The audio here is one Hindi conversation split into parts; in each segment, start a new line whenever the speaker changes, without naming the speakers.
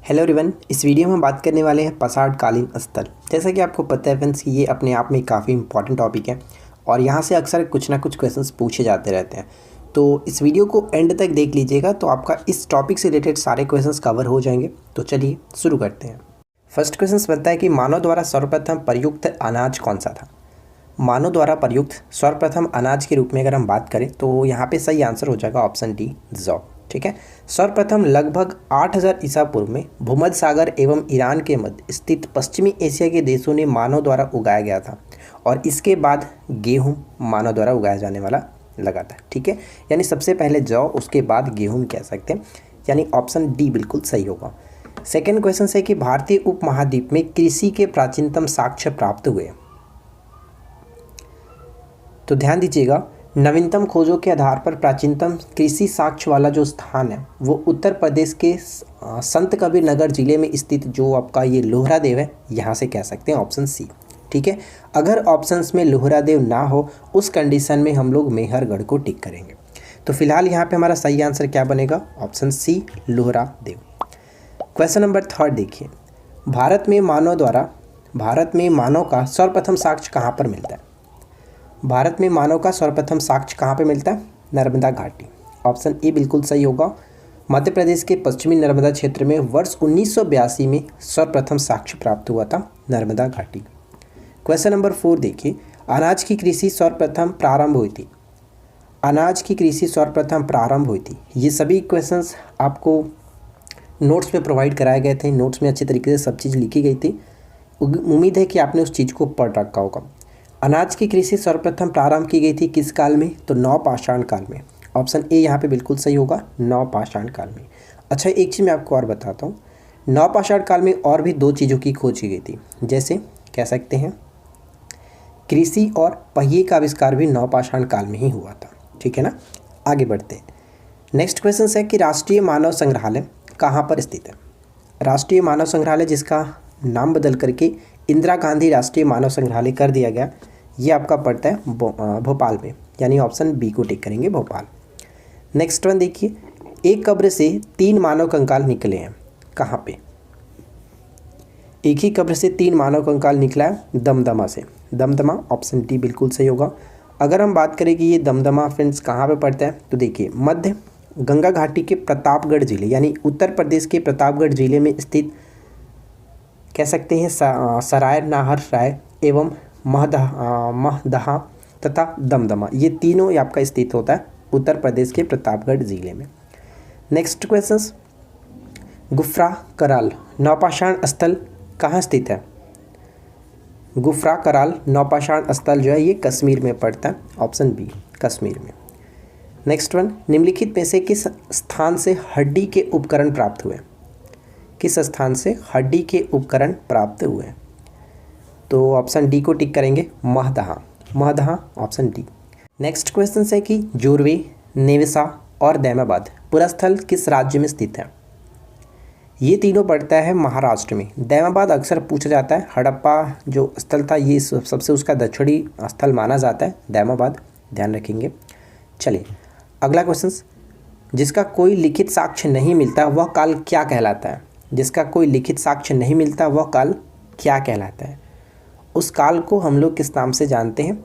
हेलो एवरीवन, इस वीडियो में हम बात करने वाले हैं पसाड कालीन स्थल। जैसा कि आपको पता है फ्रेंड्स कि ये अपने आप में काफ़ी इंपॉर्टेंट टॉपिक है और यहाँ से अक्सर कुछ ना कुछ क्वेश्चंस पूछे जाते रहते हैं। तो इस वीडियो को एंड तक देख लीजिएगा तो आपका इस टॉपिक से रिलेटेड सारे क्वेश्चंस कवर हो जाएंगे। तो चलिए शुरू करते हैं। फर्स्ट क्वेश्चन बनता है कि मानव द्वारा सर्वप्रथम प्रयुक्त अनाज कौन सा था। मानव द्वारा प्रयुक्त सर्वप्रथम अनाज के रूप में अगर हम बात करें तो यहाँ पे सही आंसर हो जाएगा ऑप्शन डी, जौ। ठीक है, सर्वप्रथम लगभग 8000 ईसा पूर्व में भूमध्य सागर एवं ईरान के मध्य स्थित पश्चिमी एशिया के देशों ने मानव द्वारा उगाया गया था और इसके बाद गेहूं मानव द्वारा उगाया जाने वाला लगा था। ठीक है, यानी सबसे पहले जौ, उसके बाद गेहूं कह सकते हैं, यानी ऑप्शन डी बिल्कुल सही होगा। सेकेंड क्वेश्चन है कि भारतीय उपमहाद्वीप में कृषि के प्राचीनतम साक्ष्य प्राप्त हुए। तो ध्यान दीजिएगा, नवीनतम खोजों के आधार पर प्राचीनतम कृषि साक्ष्य वाला जो स्थान है वो उत्तर प्रदेश के संत कबीर नगर जिले में स्थित जो आपका ये लोहरादेव है, यहाँ से कह सकते हैं ऑप्शन सी। ठीक है, अगर ऑप्शंस में लोहरादेव ना हो उस कंडीशन में हम लोग मेहरगढ़ को टिक करेंगे। तो फिलहाल यहाँ पे हमारा सही आंसर क्या बनेगा, ऑप्शन सी, लोहरादेव। क्वेश्चन नंबर थर्ड देखिए, भारत में मानव का सर्वप्रथम साक्ष्य कहाँ पर मिलता है। भारत में मानव का सर्वप्रथम साक्ष्य कहाँ पे मिलता है, नर्मदा घाटी। ऑप्शन ए बिल्कुल सही होगा। मध्य प्रदेश के पश्चिमी नर्मदा क्षेत्र में वर्ष 1982 में सर्वप्रथम साक्ष्य प्राप्त हुआ था, नर्मदा घाटी। क्वेश्चन नंबर 4 देखिए, अनाज की कृषि सर्वप्रथम प्रारंभ हुई थी। अनाज की कृषि सर्वप्रथम प्रारंभ हुई थी, ये सभी क्वेश्चंस आपको नोट्स में प्रोवाइड कराए गए थे। नोट्स में अच्छी तरीके से सब चीज़ लिखी गई थी। उम्मीद है कि आपने उस चीज़ को पढ़ रखा होगा। अनाज की कृषि सर्वप्रथम प्रारंभ की गई थी किस काल में, तो नवपाषाण काल में। ऑप्शन ए यहाँ पे बिल्कुल सही होगा, नवपाषाण काल में। अच्छा, एक चीज़ मैं आपको और बताता हूँ, नवपाषाण काल में और भी 2 चीज़ों की खोज की गई थी, जैसे कह सकते हैं कृषि और पहिए का आविष्कार भी नवपाषाण काल में ही हुआ था। ठीक है ना, आगे बढ़ते हैं। नेक्स्ट क्वेश्चन है कि राष्ट्रीय मानव संग्रहालय कहाँ पर स्थित है। राष्ट्रीय मानव संग्रहालय, जिसका नाम बदल करके इंदिरा गांधी राष्ट्रीय मानव संग्रहालय कर दिया गया, ये आपका पड़ता है भोपाल में, यानी ऑप्शन बी को टिक करेंगे, भोपाल। नेक्स्ट वन देखिए, एक कब्र से 3 मानव कंकाल निकले हैं, कहाँ पे। एक ही कब्र से 3 मानव कंकाल निकला है, दमदमा से। दमदमा, ऑप्शन डी बिल्कुल सही होगा। अगर हम बात करें कि ये दमदमा फ्रेंड्स कहाँ पे पड़ता है, तो देखिए मध्य गंगा घाटी के प्रतापगढ़ जिले, यानी उत्तर प्रदेश के प्रतापगढ़ जिले में स्थित कह सकते हैं सराय नाहर राय एवं महदहा तथा दमदमा, ये तीनों आपका स्थित होता है उत्तर प्रदेश के प्रतापगढ़ जिले में। नेक्स्ट क्वेश्चन, गुफरा कराल नौपाषाण स्थल कहाँ स्थित है। गुफरा कराल नौपाषाण स्थल जो है ये कश्मीर में पड़ता है, ऑप्शन बी, कश्मीर में। नेक्स्ट वन, निम्नलिखित में से किस स्थान से हड्डी के उपकरण प्राप्त हुए। किस स्थान से हड्डी के उपकरण प्राप्त हुए, तो ऑप्शन डी को टिक करेंगे, Mahadaha. Mahadaha, option D. Next question है कि जोरवे, नेवसा और दैमाबाद पुरस्थल किस राज्य में स्थित है। ये तीनों पड़ता है महाराष्ट्र में। दैमाबाद अक्सर पूछा जाता है, हड़प्पा जो स्थल था ये सबसे उसका दक्षिणी स्थल माना जाता है, दैमाबाद, ध्यान रखेंगे। चलिए अगला क्वेश्चन, जिसका कोई लिखित साक्ष्य नहीं मिलता वह काल क्या कहलाता है। जिसका कोई लिखित साक्ष्य नहीं मिलता वह काल क्या कहलाता है। उस काल को हम लोग किस नाम से जानते हैं,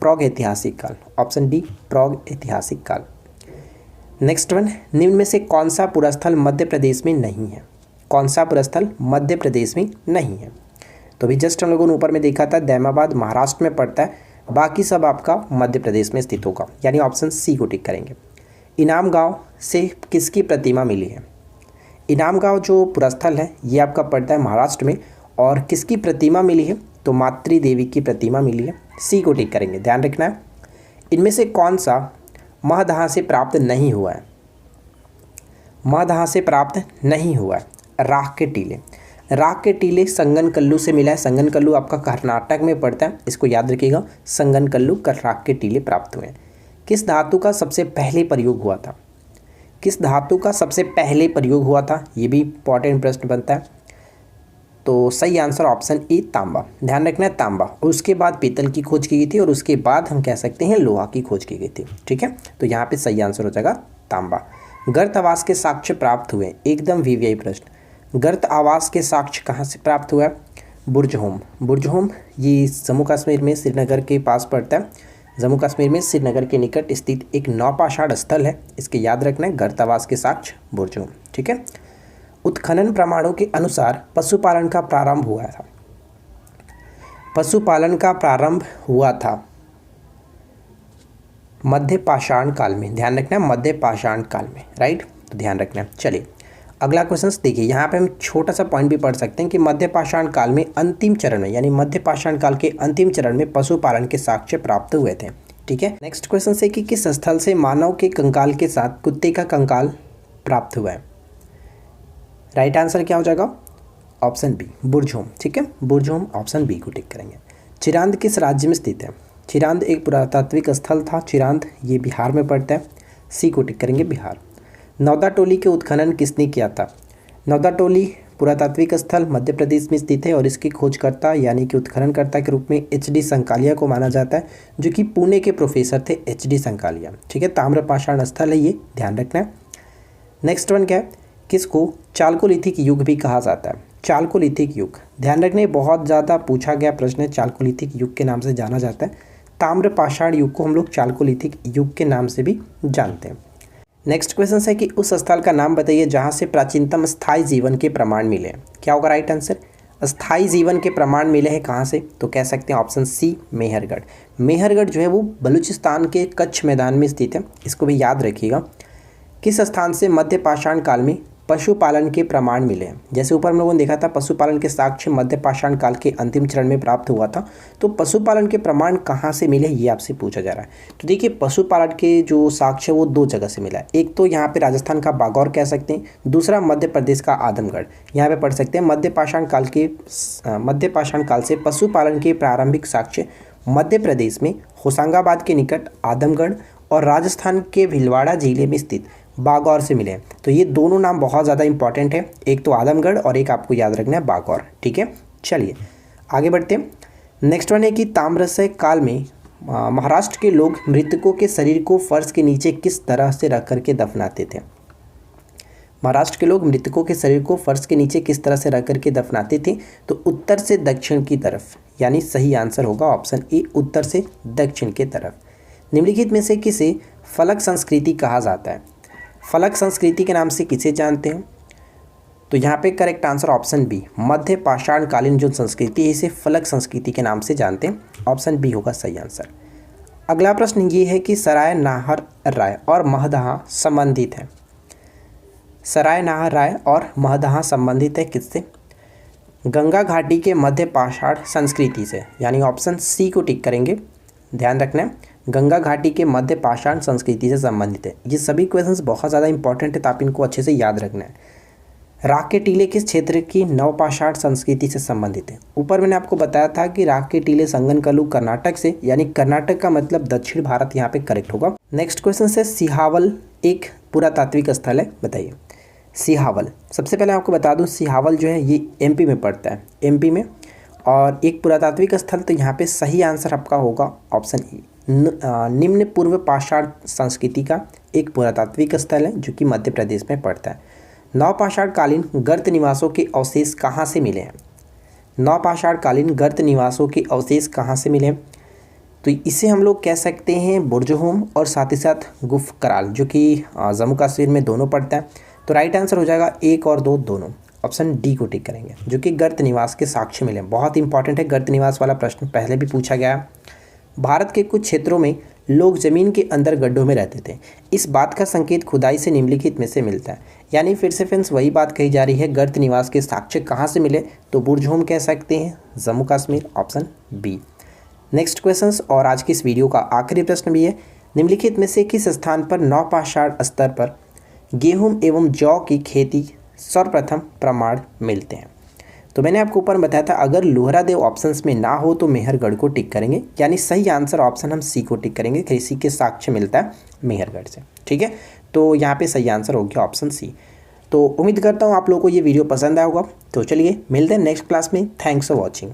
प्रौग ऐतिहासिक काल, ऑप्शन डी, प्रौग ऐतिहासिक काल। नेक्स्ट वन, निम्न में से कौन सा पुरस्थल मध्य प्रदेश में नहीं है। कौन सा पुरस्थल मध्य प्रदेश में नहीं है, तो अभी जस्ट हम लोगों ने ऊपर में देखा था दैमाबाद महाराष्ट्र में पड़ता है, बाकी सब आपका मध्य प्रदेश में स्थित होगा, यानी ऑप्शन सी को टिक करेंगे। इनाम गांव से किसकी प्रतिमा मिली है। इनाम गांव जो पुरस्थल है ये आपका पड़ता है महाराष्ट्र में, और किसकी प्रतिमा मिली है, तो मातृ देवी की प्रतिमा मिली है, सी को टिक करेंगे। ध्यान रखना है, इनमें से कौन सा महदहा से प्राप्त नहीं हुआ है। महदहा से प्राप्त नहीं हुआ है, राख के टीले। राख के टीले संगनकल्लू से मिला है। संगनकल्लू आपका कर्नाटक में पड़ता है, इसको याद रखिएगा, संगनकल्लू कर राख के टीले प्राप्त हुए हैं। किस धातु का सबसे पहले प्रयोग हुआ था। किस धातु का सबसे पहले प्रयोग हुआ था, ये भी इंपॉर्टेंट प्रश्न बनता है। तो सही आंसर ऑप्शन ए, तांबा। ध्यान रखना है, तांबा। और उसके बाद पीतल की खोज की गई थी और उसके बाद हम कह सकते हैं लोहा की खोज की गई थी। ठीक है, तो यहाँ पे सही आंसर हो जाएगा तांबा। गर्त आवास के साक्ष्य प्राप्त हुए, एकदम वीवीआई प्रश्न। गर्त आवास के साक्ष्य कहाँ से प्राप्त हुआ है? बुर्जहोम। बुर्जहोम ये जम्मू कश्मीर में श्रीनगर के पास पड़ता है। जम्मू कश्मीर में श्रीनगर के निकट स्थित एक नौपाषाण स्थल है, इसके याद रखना है, गर्त आवास के साक्ष्य बुर्जहोम। ठीक है। उत्खनन प्रमाणों के अनुसार पशुपालन का प्रारंभ हुआ था। पशुपालन का प्रारंभ हुआ था मध्य पाषाण काल में। ध्यान रखना है, मध्य पाषाण काल में, राइट, तो ध्यान रखना है। चलिए अगला क्वेश्चन देखिए, यहाँ पे हम छोटा सा पॉइंट भी पढ़ सकते हैं कि मध्य पाषाण काल में अंतिम चरण में, यानी मध्य पाषाण काल के अंतिम चरण में पशुपालन के साक्ष्य प्राप्त हुए थे। ठीक है। नेक्स्ट क्वेश्चन से कि किस स्थल से मानव के कंकाल के साथ कुत्ते का कंकाल प्राप्त हुआ है? राइट आंसर क्या हो जाएगा? Option B, Burzahom. ठीक है, बुर्जहोम, ऑप्शन बी को टिक करेंगे। चिरांद किस राज्य में स्थित है? चिरांद एक पुरातात्विक स्थल था। चिरांद ये बिहार में पड़ता है। सी को टिक करेंगे, बिहार। नौदा टोली के उत्खनन किसने किया था? नौदा टोली पुरातात्विक स्थल मध्य प्रदेश में स्थित है और इसके खोजकर्ता यानी कि उत्खननकर्ता के रूप में एच.डी. संकालिया को माना जाता है, जो कि पुणे के प्रोफेसर थे, एच.डी. संकालिया। ठीक है, ताम्रपाषाण स्थल है ये, ध्यान रखना है। नेक्स्ट वन क्या है? किसको चालकोलिथिक युग भी कहा जाता है? चालकोलिथिक युग, ध्यान रखने, बहुत ज़्यादा पूछा गया प्रश्न है। चालकोलिथिक युग के नाम से जाना जाता है। ताम्रपाषाण युग को हम लोग चालकोलिथिक युग के नाम से भी जानते हैं। नेक्स्ट क्वेश्चन है कि उस स्थल का नाम बताइए जहाँ से प्राचीनतम स्थायी जीवन के प्रमाण मिले। क्या होगा राइट आंसर? स्थायी जीवन के प्रमाण मिले हैं कहाँ से? तो कह सकते हैं ऑप्शन सी, मेहरगढ़। मेहरगढ़ जो है वो बलूचिस्तान के कच्छ मैदान में स्थित है, इसको भी याद रखिएगा। किस स्थान से मध्य पाषाण काल में पशुपालन के प्रमाण मिले हैं? जैसे ऊपर हम लोगों ने देखा था पशुपालन के साक्ष्य मध्य पाषाण काल के अंतिम चरण में प्राप्त हुआ था, तो पशुपालन के प्रमाण कहाँ से मिले ये आपसे पूछा जा रहा है। तो देखिए पशुपालन के जो साक्ष्य वो दो जगह से मिला है। एक तो यहाँ पे राजस्थान का बागौर कह सकते हैं, दूसरा मध्य प्रदेश का आदमगढ़। यहाँ पे पढ़ सकते हैं मध्य पाषाण काल से पशुपालन के प्रारंभिक साक्ष्य मध्य प्रदेश में होशंगाबाद के निकट आदमगढ़ और राजस्थान के भीलवाड़ा जिले में स्थित बागौर से मिले। तो ये दोनों नाम बहुत ज़्यादा इंपॉर्टेंट है, एक तो आदमगढ़ और एक आपको याद रखना है बागौर। ठीक है, चलिए आगे बढ़ते हैं। नेक्स्ट वन है कि ताम्रस्य काल में महाराष्ट्र के लोग मृतकों के शरीर को फर्श के नीचे किस तरह से रख करके दफनाते थे? महाराष्ट्र के लोग मृतकों के शरीर को फर्श के नीचे किस तरह से रख करके दफनाते थे? तो उत्तर से दक्षिण की तरफ, यानी सही आंसर होगा ऑप्शन ए, उत्तर से दक्षिण की तरफ। निम्नलिखित में से किसे फलक संस्कृति कहा जाता है? फलक संस्कृति के नाम से किसे जानते हैं? तो यहाँ पे करेक्ट आंसर ऑप्शन बी, मध्य पाषाण कालीन जो संस्कृति है इसे फलक संस्कृति के नाम से जानते हैं। ऑप्शन बी होगा सही आंसर। अगला प्रश्न ये है कि सराय नाहर राय और महदहा संबंधित है। सराय नाहर राय और महदहा संबंधित है किससे? गंगा घाटी के मध्य पाषाण संस्कृति से, यानी ऑप्शन सी को टिक करेंगे। ध्यान रखना है, गंगा घाटी के मध्य पाषाण संस्कृति से संबंधित है। ये सभी क्वेश्चंस बहुत ज़्यादा इंपॉर्टेंट है, तो आप इनको अच्छे से याद रखना है। राख के टीले किस क्षेत्र की नवपाषाण संस्कृति से संबंधित है? ऊपर मैंने आपको बताया था कि राख के टीले संगनकलू कर्नाटक से, यानी कर्नाटक का मतलब दक्षिण भारत यहाँ पे करेक्ट होगा। नेक्स्ट क्वेश्चन से सिहावल एक पुरातात्विक स्थल है, बताइए। सिहावल, सबसे पहले आपको बता दूँ सिहावल जो है ये एमपी में पड़ता है, एमपी में, और एक पुरातात्विक स्थल। तो यहाँ पे सही आंसर आपका होगा ऑप्शन ई, निम्न पूर्व पाषाण संस्कृति का एक पुरातात्विक स्थल है जो कि मध्य प्रदेश में पड़ता है। नवपाषाण कालीन गर्त निवासों के अवशेष कहाँ से मिले हैं? नवपाषाण कालीन गर्त निवासों के अवशेष कहाँ से मिले हैं? तो इसे हम लोग कह सकते हैं बुर्जहोम और साथ ही साथ गुफ कराल, जो कि जम्मू कश्मीर में दोनों पड़ता है। तो राइट आंसर हो जाएगा एक और दो दोनों, ऑप्शन डी को टिक करेंगे, जो कि गर्त निवास के साक्ष्य मिले। बहुत इंपॉर्टेंट है, गर्त निवास वाला प्रश्न पहले भी पूछा गया। भारत के कुछ क्षेत्रों में लोग जमीन के अंदर गड्ढों में रहते थे, इस बात का संकेत खुदाई से निम्नलिखित में से मिलता है। यानी फिर से फ्रेंड्स वही बात कही जा रही है, गर्त निवास के साक्ष्य कहाँ से मिले? तो बुर्जहोम कह सकते हैं, Jammu Kashmir, option B. Next question और आज की इस वीडियो का आखिरी प्रश्न भी है, निम्नलिखित में से किस स्थान पर नवपाषाण स्तर पर गेहूं एवं जौ की खेती सर्वप्रथम प्रमाण मिलते हैं? तो मैंने आपको ऊपर बताया था अगर लोहरादेव ऑप्शंस में ना हो तो मेहरगढ़ को टिक करेंगे, यानी सही आंसर ऑप्शन हम सी को टिक करेंगे, कृषि के साक्ष्य मिलता है मेहरगढ़ से। ठीक है, तो यहाँ पे सही आंसर हो गया ऑप्शन सी। तो उम्मीद करता हूँ आप लोगों को ये वीडियो पसंद आया होगा। तो चलिए मिलते हैं नेक्स्ट क्लास में। Thanks for watching.